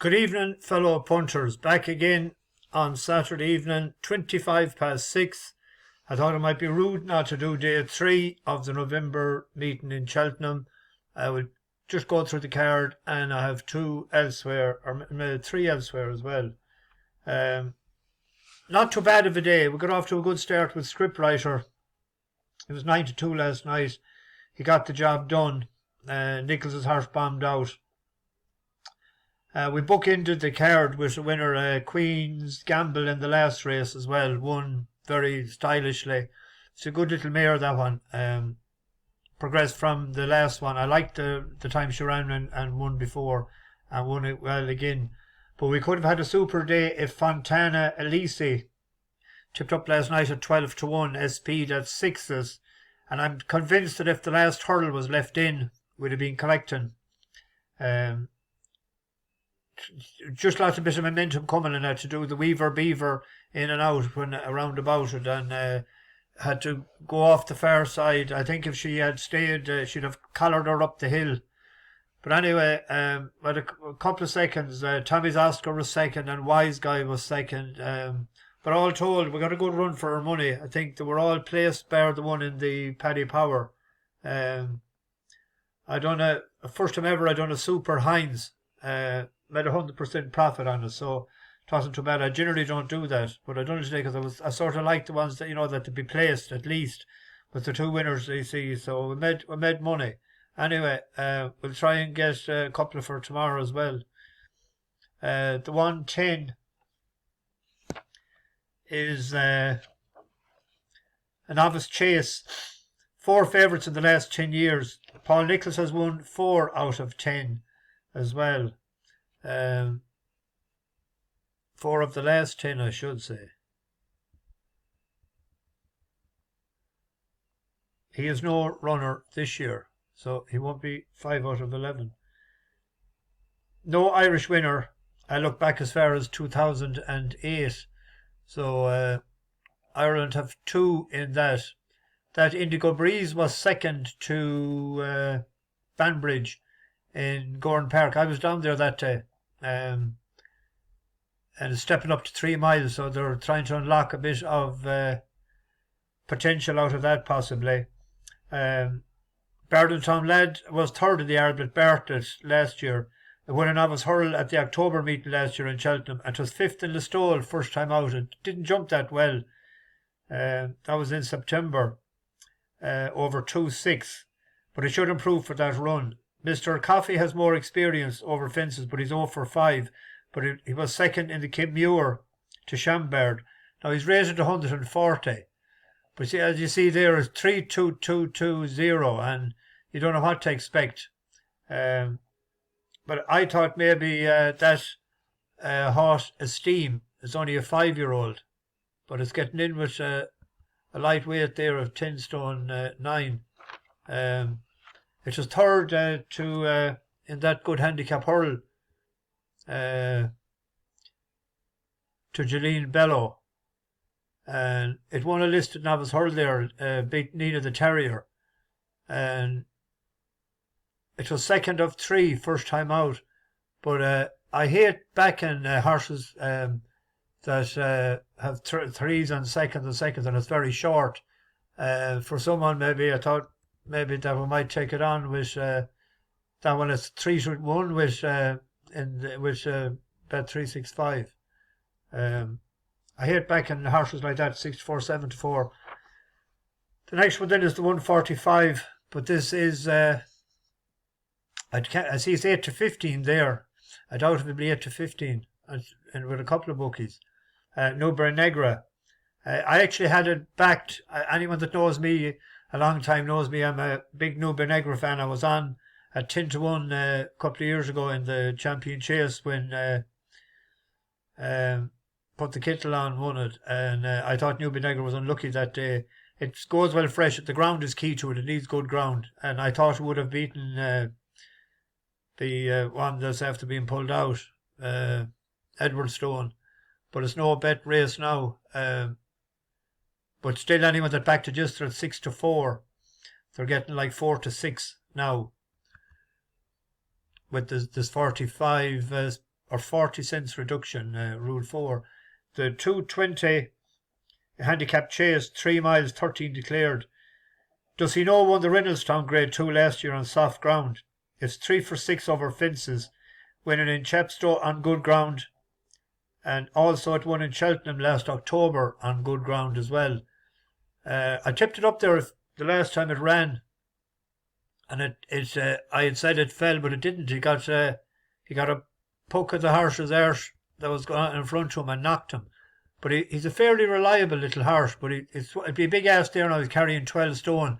Good evening, fellow punters. Back again on Saturday evening, 6:25. I thought it might be rude not to do day 3 of the November meeting in Cheltenham. I would just go through the card, and I have 2 elsewhere, or 3 elsewhere as well. Not too bad of a day. We got off to a good start with scriptwriter. It was 9-2 last night. He got the job done. Nichols' horse bombed out. We bookended the card with the winner, Queen's Gamble, in the last race as well. Won very stylishly. It's a good little mare, that one. Progressed from the last one. I liked the time she ran and won before, and won it well again. But we could have had a super day if Fontana Elise tipped up last night at 12-1, SP at 6s. And I'm convinced that if the last hurdle was left in, we'd have been collecting. Just lots of bit of momentum coming in that to do the Weaver Beaver in and out when around about it, and had to go off the far side. I think if she had stayed, she'd have collared her up the hill. But anyway, with a couple of seconds, Tommy's Oscar was second and Wise Guy was second. But all told, we got a good run for our money. I think they were all placed, bar the one in the Paddy Power. I done first time ever I done a Super Heinz. Made 100% profit on it, so it wasn't too bad. I generally don't do that, but I done it today because I sort of like the ones that, that to be placed at least with the 2 winners, you see. So we made money. Anyway, we'll try and get a couple for tomorrow as well. The 110 is a novice chase. 4 favourites in the last 10 years. Paul Nichols has won 4 out of 10 as well. 4 of the last 10, I should say. He is no runner this year, so he won't be 5 out of 11. No Irish winner. I look back as far as 2008. So Ireland have 2 in that. That Indigo Breeze was second to Banbridge in Gordon Park. I was down there that day. And it's stepping up to 3 miles, so they're trying to unlock a bit of potential out of that, possibly. Bardon Tom Ladd was 3rd in the Arblet Bartlett last year. They won a novice hurl at the October meeting last year in Cheltenham, and it was 5th in Listowel first time out. It didn't jump that well. That was in September, over 2-6, but it should improve for that run. Mr. Coffey has more experience over fences, but he's 0 for 5. But he was second in the Kimmuir to Chambard. Now he's rated 140. But see, as you see there, it's 3-2-2-2-0, and you don't know what to expect. But I thought maybe that Haute Estime is only a 5-year-old, but it's getting in with a lightweight there of 10 stone 9. It was 3rd to in that good handicap hurl to Jeline Bello, and it won a listed novice hurl there, beat Nina the Terrier, and it was 2nd of 3 first time out. But I hate backing horses that have 3s and seconds, and it's very short. For someone, maybe I thought maybe that we might take it on with that one is 3-1 with bet 365. I hate backing horses like that, 6-4, 7-4. The next one then is the 145, but this is I see it's 8-15 there. I doubt if it'll be 8-15, and with a couple of bookies. Ordinary Benegra. I actually had it backed. Anyone that knows me a long time knows me. I'm a big Ordinary Benegra fan. I was on at 10-1 a couple of years ago in the champion chase when Put the Kittle on won it, and I thought Ordinary Benegra was unlucky that day. It goes well fresh. The ground is key to it. It needs good ground, and I thought it would have beaten the one that's after being pulled out, Edward Stone, but it's no bet race now. But still, anyone that backed it just at 6-4, they're getting like 4-6 now. With this 45 or 40 cents reduction, Rule 4. The 220 handicap chase, 3 miles, 13 declared. Does he know won the Reynolstown Grade 2 last year on soft ground? It's 3 for 6 over fences, winning in Chepstow on good ground, and also it won in Cheltenham last October on good ground as well. I tipped it up there the last time it ran, and I had said it fell, but it didn't. He got a poke at the horse's arse that was going in front of him and knocked him. But he's a fairly reliable little horse, but it'd be a big ass there now. He's carrying 12 stone.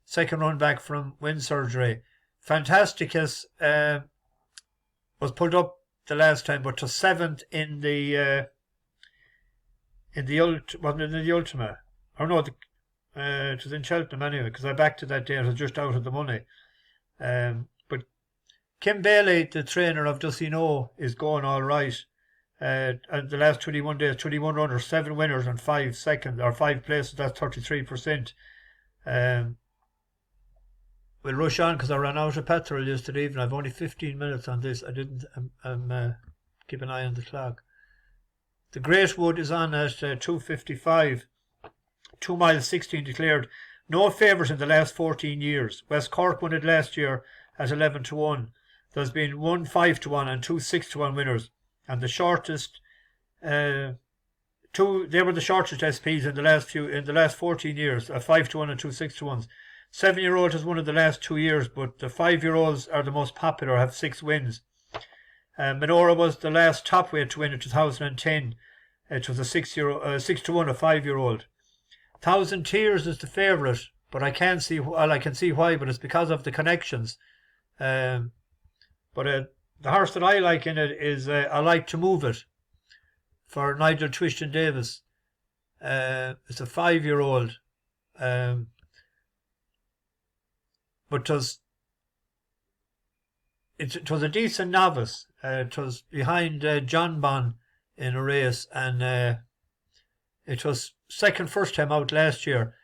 Second run back from wind surgery. Fantasticus was pulled up the last time, but to 7th in the wasn't it in the Ultima? Or no, it was in Cheltenham anyway, because I backed it that day. It was just out of the money. But Kim Bailey, the trainer of Does He Know, is going all right. And the last 21 days, 21 runners, 7 winners and 5 seconds, or 5 places. That's 33%. We'll rush on because I ran out of petrol yesterday evening. I've only 15 minutes on this. I didn't keep an eye on the clock. The Great Wood is on at 2:55. 2 miles, 16 declared. No favourites in the last 14 years. West Cork won it last year at 11-1. There's been 1 5-1 and 2 6-1 winners. And the shortest, they were the shortest SPs in the last 14 years, 5-1 and 2 6-1s. 7-year-old has won in the last 2 years, but the 5-year-olds are the most popular, have 6 wins. Menorah was the last top weight to win in 2010. It was a 6-1, a 5-year-old. Thousand Tears is the favourite, but I can see why, but it's because of the connections. But the horse that I like in it is I Like to Move It for Nigel Twishton Davis. It's a 5-year-old. But it was a decent novice. It was behind John Bon in a race, and it was first time out last year.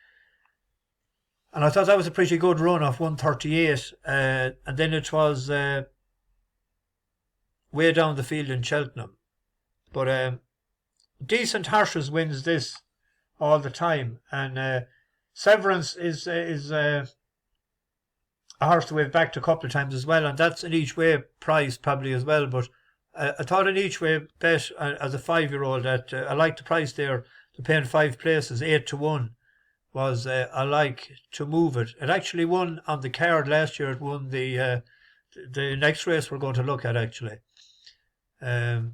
And I thought that was a pretty good run off 138. And then it was way down the field in Cheltenham. But decent horses wins this all the time. And Severance is a horse that we've backed a couple of times as well, and that's an each way price probably as well. But I thought an each way bet as a 5-year-old that I liked the price there. To paying 5 places, 8-1 was I Like to Move It. It actually won on the card last year. It won the next race we're going to look at actually. I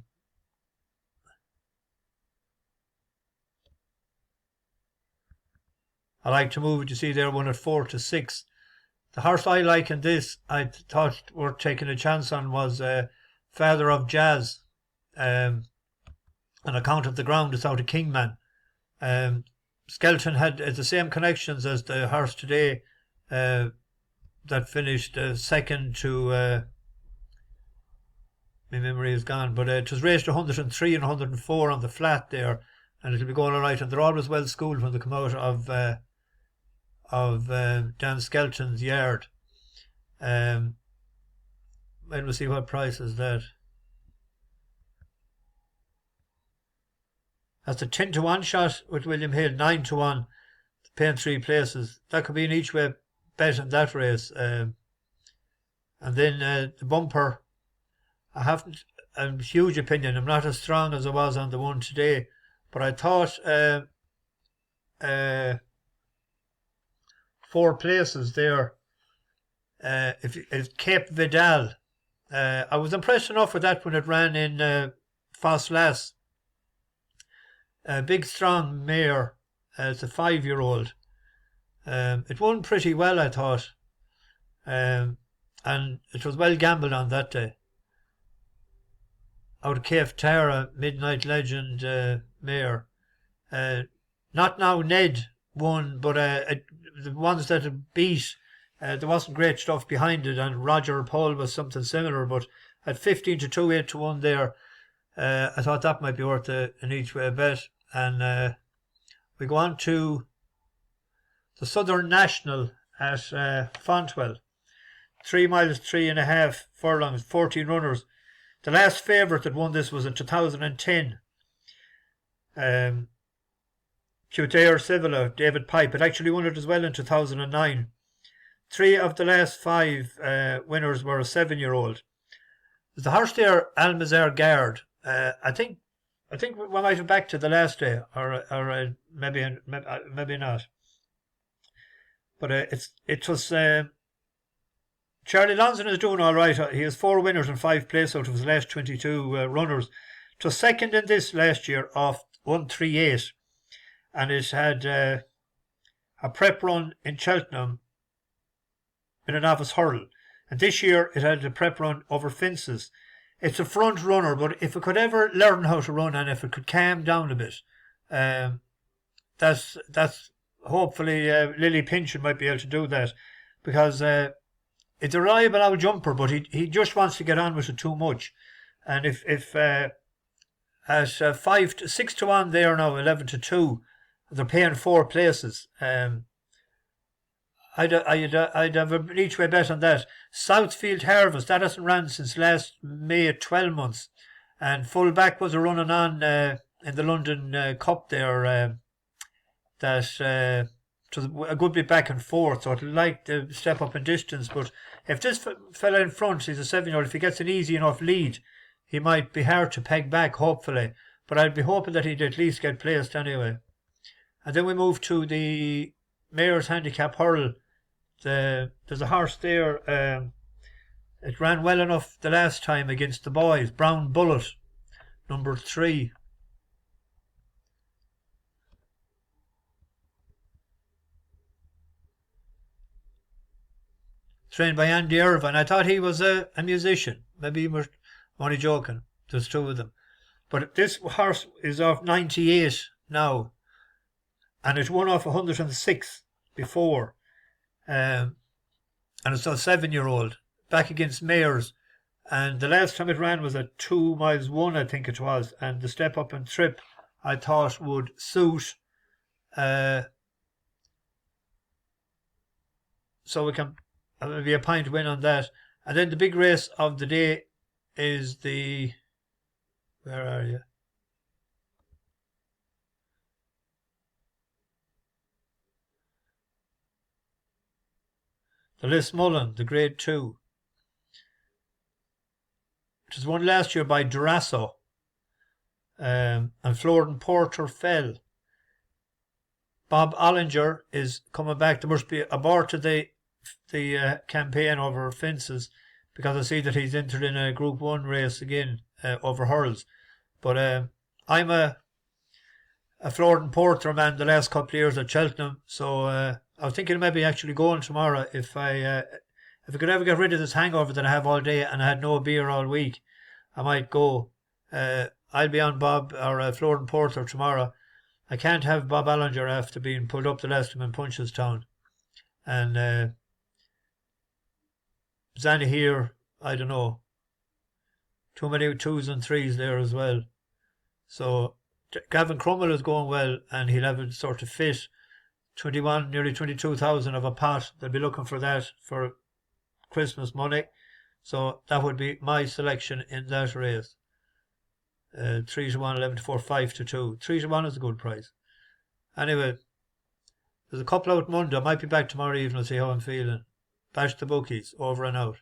Like to Move It. You see there, won at 4-6. The horse I like in this, I thought worth taking a chance on, was Father OfJazz. On account of the ground, it's out of Kingman. Skelton had the same connections as the horse today that finished second to my memory is gone, but it was raced 103 and 104 on the flat there, and it'll be going all right. And they're always well schooled when they come out of Dan Skelton's yard. We'll see what price is that. That's a 10-1 shot with William Hill, 9-1, paying 3 places. That could be an each way bet in that race. And then the bumper, I haven't a huge opinion. I'm not as strong as I was on the one today, but I thought 4 places there. If Cape Vidal, I was impressed enough with that when it ran in Fosslas. A big strong mare. It's a 5-year-old. It won pretty well, I thought, and it was well gambled on that day. Out of Cape Tara, Midnight Legend mare. Not now Ned won, but the ones that it beat, there wasn't great stuff behind it, and Roger Paul was something similar, but at 15-2, 8-1 there, I thought that might be worth an each way bet. And we go on to the Southern National at Fontwell. 3 miles, 3.5 furlongs, 14 runners. The last favourite that won this was in 2010. Kildare Civila, David Pipe, had actually won it as well in 2009. 3 of the last 5 winners were a 7-year-old. There's the horse there, Almazhar Garde. I think we might have back to the last day, or maybe not. But it was Charlie Lonson is doing all right. He has 4 winners and 5 places out of his last 22 runners. It was second in this last year off 138, and it had a prep run in Cheltenham in a novice hurl. And this year it had a prep run over fences. It's a front runner, but if it could ever learn how to run and if it could calm down a bit, that's hopefully Lily Pinchon might be able to do that, because it's a reliable old jumper, but he just wants to get on with it too much. And if at 6 to 1 there now, 11 to 2, they're paying 4 places. I'd have an each way bet on that. Southfield Harvest, that hasn't ran since last May at 12 months. And fullback was a running on in the London Cup there. That it was a good bit back and forth, so it'll like to step up in distance. But if this fella in front, he's a 7-year-old, if he gets an easy enough lead, he might be hard to peg back, hopefully. But I'd be hoping that he'd at least get placed anyway. And then we move to the Mayor's Handicap Hurl. There's a horse there. It ran well enough the last time against the boys. Brown Bullet, number 3. Trained by Andy Irvine. I thought he was a musician. Maybe you were only joking. There's 2 of them. But this horse is off 98 now. And it won off 106 before. And it's a 7-year-old. Back against Mayors. And the last time it ran was at 2 miles 1, I think it was. And the step up and trip, I thought, would suit. So we can... Maybe a pint win on that. And then the big race of the day is the... Where are you? The Lismullen, the Grade 2. It was won last year by Durasso. And Florian Porter fell. Bob Ollinger is coming back. There must be a bar to the campaign over fences, because I see that he's entered in a Group 1 race again over hurls. But I'm a Florian Porter man the last couple of years at Cheltenham, so I was thinking of maybe actually going tomorrow if I could ever get rid of this hangover that I have all day and I had no beer all week. I might go. I'll be on Bob or Florian Porter tomorrow. I can't have Bob Ollinger after being pulled up the last time in Punchestown. And Zanny here, I don't know. Too many 2s and 3s there as well. So Gavin Crummell is going well, and he'll have a sort of fit 21, nearly 22,000 of a pot. They'll be looking for that for Christmas money. So that would be my selection in that race. 3 to 1, 11 to 4, 5 to 2. 3 to 1 is a good price. Anyway, there's a couple out Monday. I might be back tomorrow evening to see how I'm feeling. Bash the bookies, over and out.